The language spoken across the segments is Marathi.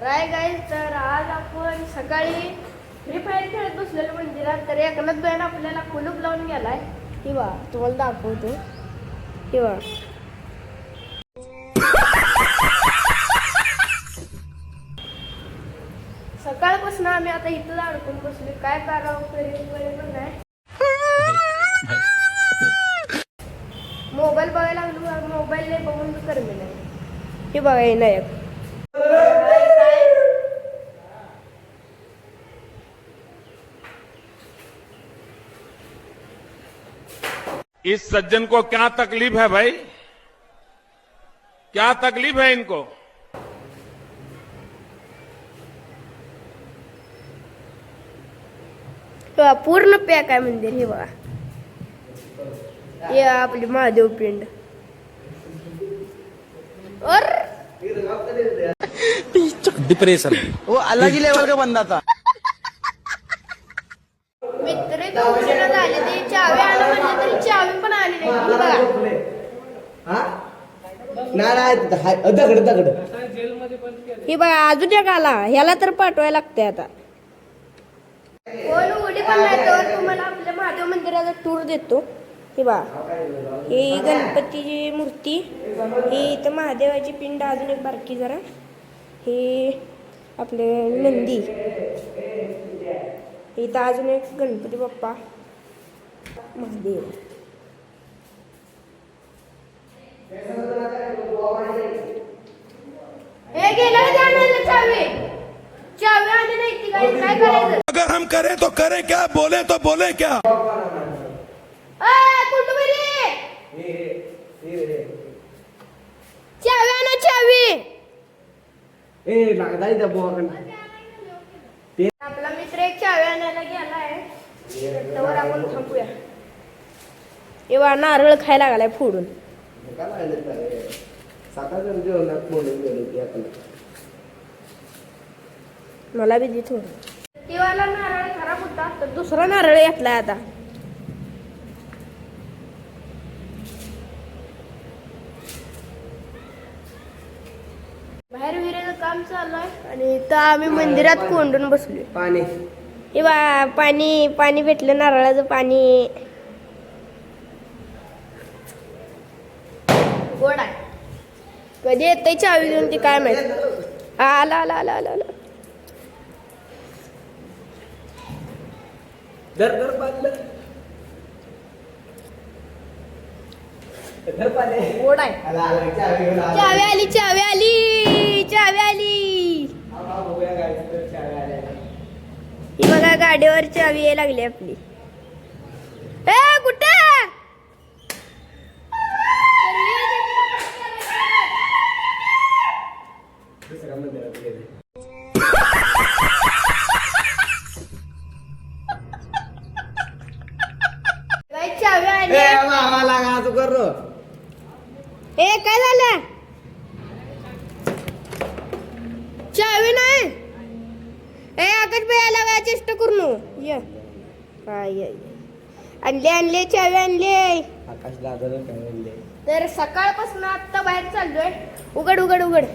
राय गाईज, तर आज आपण सकाळी फ्री फायर खेळत बसलेलो मंदिरात. तर एकनाथ बँड आपल्याला कुलूप लावून गेलाय. किंवा तुम्हाला दाखवतो किंवा सकाळपासून आम्ही आता इथं अडकून बसलो. काय करावं पण नाही. मोबाईल बघायला लागलो, मोबाईल नाही बघून करमे नाही. हे बघा नाही इस सज्जन को क्या तकलीफ है भाई, क्या तकलीफ है इनको? पूर्ण पॅक आहे मंदिर. हे बघा, हे आपली महादेव पिंड. और डिप्रेशन वो अलग ही लेवल का बंदा था. मित्र दोघजण झाले, ते चावी आलं म्हणलं तरी चावी पण आली नाही. हे बघा, हे बघा अजून एक आला. ह्याला तर पाठवायला लागते आता. कोण उडी पण नाही तर तुम्हाला आपल्या महादेव मंदिराचा टूर देतो. हे बघा, ही गणपतीची मूर्ती, ही इथं महादेवाची पिंड, अजून एक बारकी जरा, हे आपले नंदी, इथं अजून एक गणपती बाप्पा महादेव. हे गेलं चावी चावी आली नाही ती काय करायचं. अगर हम करें तो करें क्या, बोले तो बोले क्या. चावी आणा चावी. आपला मित्र एक चावी आणायला गेलाय, त्यावर आपण थांबूया. एव्हा नारळ खायला लागलाय फोडून. मला बी दे थोडं. तेव्हाला नारळ खराब होता, तर दुसरा नारळ घेतलाय आता. बाहेर विहिरीचं काम चालू आहे आणि इथं आम्ही मंदिरात कोंडून बसलोय. पाणी हे बा, पाणी पाणी भेटलं, नारळाचं पाणी गोड आहे. कधी येतंय चावी घेऊन ती काय माहिती. आला आला आला आला आला. गोड आहे. चावी आली चावी आली चावी आली. ही बघा, गाडीवर चावी यायला लागली आपली. ए कुठे चावी आली. ए काय झालं, चावी नाही. ए आकाश भाई आला काय चेष्टा करू ये. काय आणले आणले चावी आणले. तर सकाळपासून आता बाहेर चाललोय. उघड उघड उघड.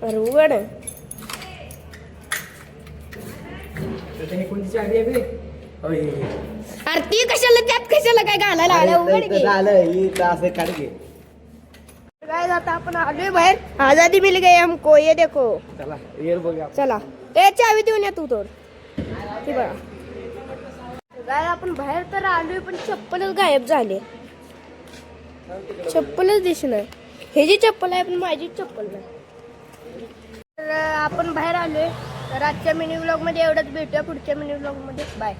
अरे उघड. अरे ती कशाला, त्यात कशाला काय घालायला आलं. उघड काय जाता, आपण आलोय बाहेर. आजादी मिल गई हमको, ये देखो. चला ए चावी देऊन या तू तर. ती बघा काय, आपण बाहेर तर आलोय पण चप्पलच गायब झाले. चप्पलच दिसणार. हे जी चप्पल आहे पण माझी चप्पल नाही. तर आपण बाहेर आलोय. तर आजच्या मिनी व्लॉग मध्ये एवढंच. भेटूया पुढच्या मिनी व्लॉग मध्ये. बाय.